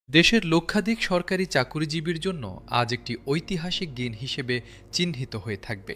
দেশের লক্ষাধিক সরকারি চাকুরিজীবীর জন্য আজ একটি ঐতিহাসিক দিন হিসেবে চিহ্নিত হয়ে থাকবে।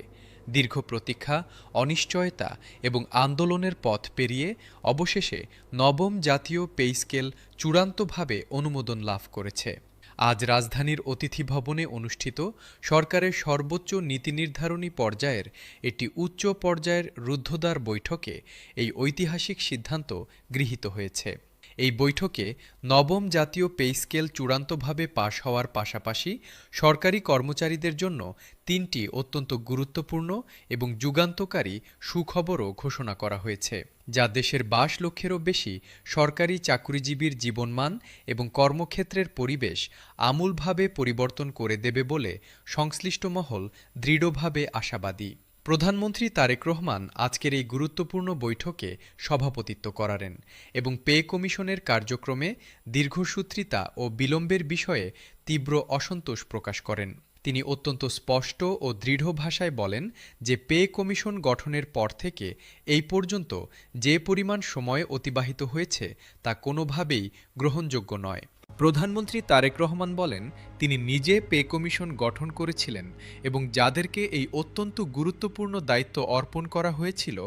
দীর্ঘ প্রতীক্ষা, অনিশ্চয়তা এবং আন্দোলনের পথ পেরিয়ে অবশেষে নবম জাতীয় পে স্কেল চূড়ান্তভাবে অনুমোদন লাভ করেছে। আজ রাজধানীর অতিথি ভবনে অনুষ্ঠিত সরকারের সর্বোচ্চ নীতিনির্ধারণী পর্যায়ের একটি উচ্চ পর্যায়ের রুদ্ধদ্বার বৈঠকে এই ঐতিহাসিক সিদ্ধান্ত গৃহীত হয়েছে। এই বৈঠকে নবম জাতীয় পে স্কেল চূড়ান্তভাবে পাশ হওয়ার পাশাপাশি সরকারি কর্মচারীদের জন্য তিনটি অত্যন্ত গুরুত্বপূর্ণ এবং যুগান্তকারী সুখবরও ঘোষণা করা হয়েছে, যা দেশের ২২ লক্ষেরও বেশি সরকারি চাকুরিজীবীর জীবনমান এবং কর্মক্ষেত্রের পরিবেশ আমূলভাবে পরিবর্তন করে দেবে বলে সংশ্লিষ্ট মহল দৃঢ়ভাবে আশাবাদী। প্রধানমন্ত্রী তারেক রহমান আজকের এই গুরুত্বপূর্ণ বৈঠকে সভাপতিত্ব করারেন এবং পে কমিশনের কার্যক্রমে দীর্ঘসূত্রিতা ও বিলম্বের বিষয়ে তীব্র অসন্তোষ প্রকাশ করেন। তিনি অত্যন্ত স্পষ্ট ও দৃঢ় ভাষায় বলেন যে পে কমিশন গঠনের পর থেকে এই পর্যন্ত যে পরিমাণ সময় অতিবাহিত হয়েছে তা কোনোভাবেই গ্রহণযোগ্য নয়। প্রধানমন্ত্রী তারেক রহমান বলেন, তিনি নিজে পে কমিশন গঠন করেছিলেন এবং যাদেরকে এই অত্যন্ত গুরুত্বপূর্ণ দায়িত্ব অর্পণ করা হয়েছিল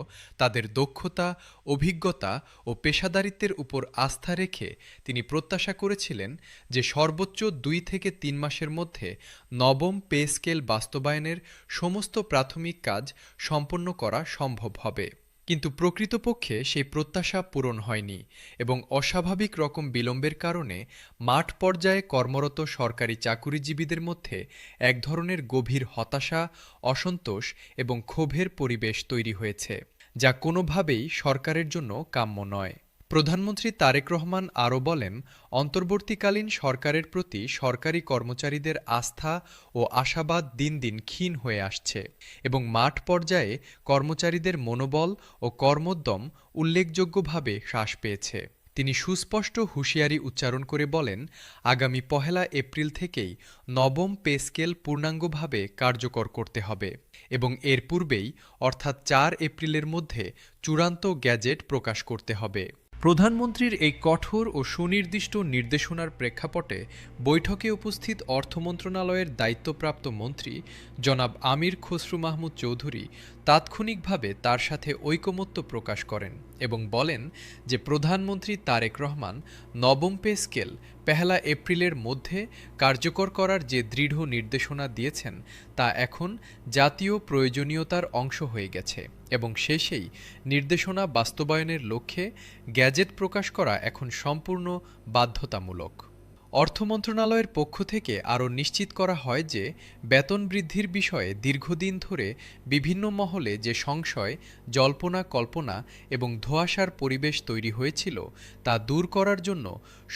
তাদের দক্ষতা, অভিজ্ঞতা ও পেশাদারিত্বের উপর আস্থা রেখে তিনি প্রত্যাশা করেছিলেন যে সর্বোচ্চ ২ থেকে ৩ মাসের মধ্যে নবম পে স্কেল বাস্তবায়নের সমস্ত প্রাথমিক কাজ সম্পন্ন করা সম্ভব হবে। কিন্তু প্রকৃতপক্ষে সেই প্রত্যাশা পূরণ হয়নি এবং অস্বাভাবিক রকম বিলম্বের কারণে মাঠ পর্যায়ে কর্মরত সরকারি চাকুরিজীবীদের মধ্যে এক ধরনের গভীর হতাশা, অসন্তোষ এবং ক্ষোভের পরিবেশ তৈরি হয়েছে, যা কোনোভাবেই সরকারের জন্য কাম্য নয়। প্রধানমন্ত্রী তারেক রহমান আরও বলেন, অন্তর্বর্তীকালীন সরকারের প্রতি সরকারি কর্মচারীদের আস্থা ও আশাবাদ দিন দিন ক্ষীণ হয়ে আসছে এবং মাঠ পর্যায়ে কর্মচারীদের মনোবল ও কর্মোদ্যম উল্লেখযোগ্যভাবে হ্রাস পেয়েছে। তিনি সুস্পষ্ট হুঁশিয়ারি উচ্চারণ করে বলেন, আগামী ১ এপ্রিল থেকেই নবম পে স্কেল পূর্ণাঙ্গভাবে কার্যকর করতে হবে এবং এর পূর্বেই অর্থাৎ ৪ এপ্রিলের মধ্যে চূড়ান্ত গ্যাজেট প্রকাশ করতে হবে। প্রধানমন্ত্রীর এই কঠোর ও সুনির্দিষ্ট নির্দেশনার প্রেক্ষাপটে বৈঠকে উপস্থিত অর্থ মন্ত্রণালয়ের দায়িত্বপ্রাপ্ত মন্ত্রী জনাব আমির খসরু মাহমুদ চৌধুরী তাৎক্ষণিকভাবে তার সাথে ঐকমত্য প্রকাশ করেন এবং বলেন যে প্রধানমন্ত্রী তারেক রহমান নবম পে স্কেল ১ এপ্রিলের মধ্যে কার্যকর করার যে দৃঢ় নির্দেশনা দিয়েছেন তা এখন জাতীয় প্রয়োজনীয়তার অংশ হয়ে গেছে এবং সেই নির্দেশনা বাস্তবায়নের লক্ষ্যে গ্যাজেট প্রকাশ করা এখন সম্পূর্ণ বাধ্যতামূলক। অর্থ মন্ত্রণালয়ের পক্ষ থেকে আরও নিশ্চিত করা হয় যে বেতন বৃদ্ধির বিষয়ে দীর্ঘদিন ধরে বিভিন্ন মহলে যে সংশয়, জল্পনা কল্পনা এবং ধোঁয়াশার পরিবেশ তৈরি হয়েছিল তা দূর করার জন্য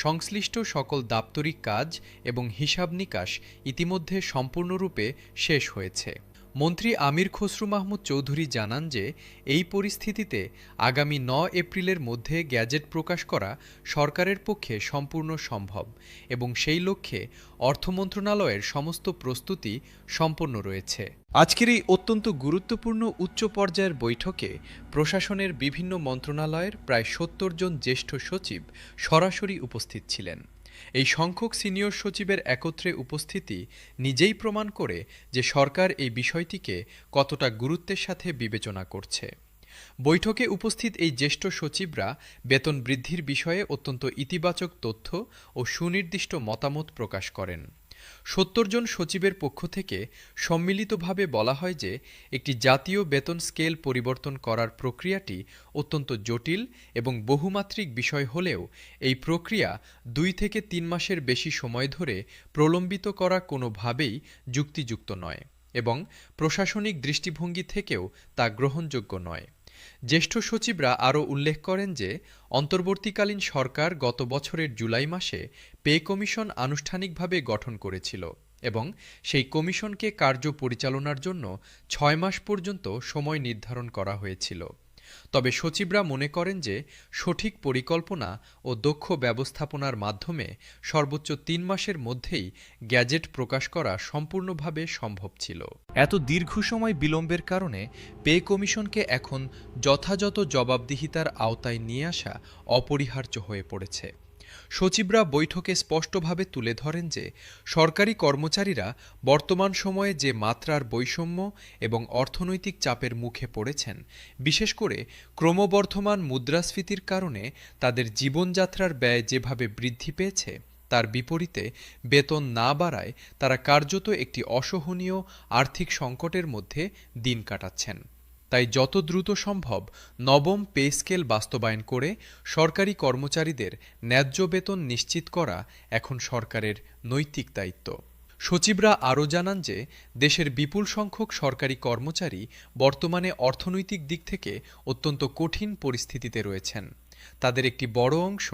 সংশ্লিষ্ট সকল দাপ্তরিক কাজ এবং হিসাব নিকাশ ইতিমধ্যে সম্পূর্ণরূপে শেষ হয়েছে। মন্ত্রী আমির খসরু মাহমুদ চৌধুরী জানান যে এই পরিস্থিতিতে আগামী ৯ এপ্রিলের মধ্যে গ্যাজেট প্রকাশ করা সরকারের পক্ষে সম্পূর্ণ সম্ভব এবং সেই লক্ষ্যে অর্থ মন্ত্রণালয়ের সমস্ত প্রস্তুতি সম্পন্ন রয়েছে। আজকের এই অত্যন্ত গুরুত্বপূর্ণ উচ্চ পর্যায়ের বৈঠকে প্রশাসনের বিভিন্ন মন্ত্রণালয়ের প্রায় ৭০ জন জ্যেষ্ঠ সচিব সরাসরি উপস্থিত ছিলেন। এই সংখ্যক সিনিয়র সচিবের একত্রে উপস্থিতি নিজেই প্রমাণ করে যে সরকার এই বিষয়টিকে কতটা গুরুত্বের সাথে বিবেচনা করছে। বৈঠকে উপস্থিত এই জ্যেষ্ঠ সচিবরা বেতন বৃদ্ধির বিষয়ে অত্যন্ত ইতিবাচক তথ্য ও সুনির্দিষ্ট মতামত প্রকাশ করেন। ৭০ জন সচিবের পক্ষ থেকে সম্মিলিতভাবে বলা হয় যে একটি জাতীয় বেতন স্কেল পরিবর্তন করার প্রক্রিয়াটি অত্যন্ত জটিল এবং বহুমাত্রিক বিষয় হলেও এই প্রক্রিয়া ২ থেকে ৩ মাসের বেশি সময় ধরে প্রলম্বিত করা কোনোভাবেই যুক্তিযুক্ত নয় এবং প্রশাসনিক দৃষ্টিভঙ্গি থেকেও তা গ্রহণযোগ্য নয়। জ্যেষ্ঠ সচিবরা আরও উল্লেখ করেন যে অন্তর্বর্তীকালীন সরকার গত বছরের জুলাই মাসে পে কমিশন আনুষ্ঠানিকভাবে গঠন করেছিল এবং সেই কমিশনকে কার্য পরিচালনার জন্য ৬ মাস পর্যন্ত সময় নির্ধারণ করা হয়েছিল। তবে সচিবরা মনে করেন যে সঠিক পরিকল্পনা ও দক্ষ ব্যবস্থাপনার মাধ্যমে সর্বোচ্চ ৩ মাসের মধ্যেই গ্যাজেট প্রকাশ করা সম্পূর্ণভাবে সম্ভব ছিল। এত দীর্ঘ সময় বিলম্বের কারণে পে কমিশনকে এখন যথাযথ জবাবদিহিতার আওতায় নিয়ে আসা অপরিহার্য হয়ে পড়েছে। সচিবরা বৈঠকে স্পষ্টভাবে তুলে ধরেন যে সরকারি কর্মচারীরা বর্তমান সময়ে যে মাত্রার বৈষম্য এবং অর্থনৈতিক চাপের মুখে পড়েছেন, বিশেষ করে ক্রমবর্ধমান মুদ্রাস্ফীতির কারণে তাদের জীবনযাত্রার ব্যয় যেভাবে বৃদ্ধি পেয়েছে, তার বিপরীতে বেতন না বাড়ায় তারা কার্যত একটি অসহনীয় আর্থিক সংকটের মধ্যে দিন কাটাচ্ছেন। তাই যত দ্রুত সম্ভব নবম পে স্কেল বাস্তবায়ন করে সরকারি কর্মচারীদের ন্যায্য বেতন নিশ্চিত করা এখন সরকারের নৈতিক দায়িত্ব। সচিবরা আরও জানান যে দেশের বিপুল সংখ্যক সরকারি কর্মচারী বর্তমানে অর্থনৈতিক দিক থেকে অত্যন্ত কঠিন পরিস্থিতিতে রয়েছেন। তাদের একটি বড় অংশ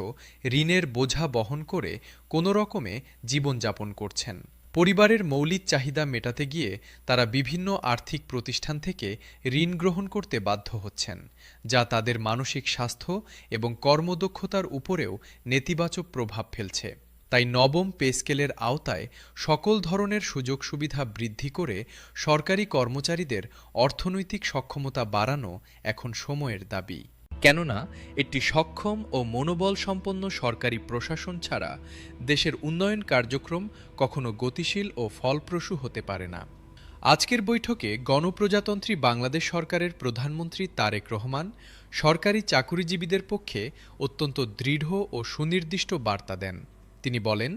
ঋণের বোঝা বহন করে কোনো রকমে জীবনযাপন করছেন। পরিবারের মৌলিক চাহিদা মেটাতে গিয়ে তারা বিভিন্ন আর্থিক প্রতিষ্ঠান থেকে ঋণ গ্রহণ করতে বাধ্য হচ্ছেন, যা তাদের মানসিক স্বাস্থ্য এবং কর্মদক্ষতার উপরেও নেতিবাচক প্রভাব ফেলছে। তাই নবম পে স্কেলের আওতায় সকল ধরনের সুযোগ সুবিধা বৃদ্ধি করে সরকারি কর্মচারীদের অর্থনৈতিক সক্ষমতা বাড়ানো এখন সময়ের দাবি। কেননা একটি সক্ষম ও মনোবল সম্পন্ন সরকারি প্রশাসন ছাড়া দেশের উন্নয়ন কার্যক্রম কখনো গতিশীল ও ফলপ্রসূ হতে পারে না। আজকের বৈঠকে গণপ্রজাতন্ত্রী বাংলাদেশ সরকারের প্রধানমন্ত্রী তারেক রহমান সরকারি চাকুরিজীবীদের পক্ষে অত্যন্ত দৃঢ় ও সুনির্দিষ্ট বার্তা দেন। তিনি বলেন,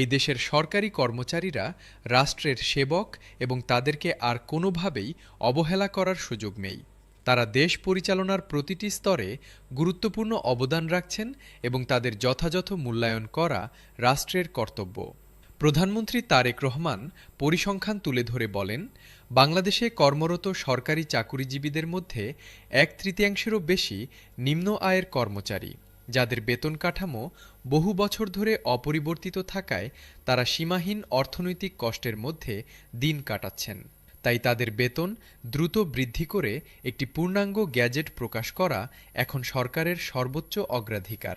এই দেশের সরকারি কর্মচারীরা রাষ্ট্রের সেবক এবং তাদেরকে আর কোনোভাবেই অবহেলা করার সুযোগ নেই। তারা দেশ পরিচালনার প্রতিটি স্তরে গুরুত্বপূর্ণ অবদান রাখছেন এবং তাদের যথাযথ মূল্যায়ন করা রাষ্ট্রের কর্তব্য। প্রধানমন্ত্রী তারেক রহমান পরিসংখ্যান তুলে ধরে বলেন, বাংলাদেশে কর্মরত সরকারি চাকুরিজীবীদের মধ্যে 1/3-ও বেশি নিম্ন আয়ের কর্মচারী, যাদের বেতন কাঠামো বহু বছর ধরে অপরিবর্তিত থাকায় তারা সীমাহীন অর্থনৈতিক কষ্টের মধ্যে দিন কাটাচ্ছেন। তাই তাদের বেতন দ্রুত বৃদ্ধি করে একটি পূর্ণাঙ্গ গ্যাজেট প্রকাশ করা এখন সরকারের সর্বোচ্চ অগ্রাধিকার।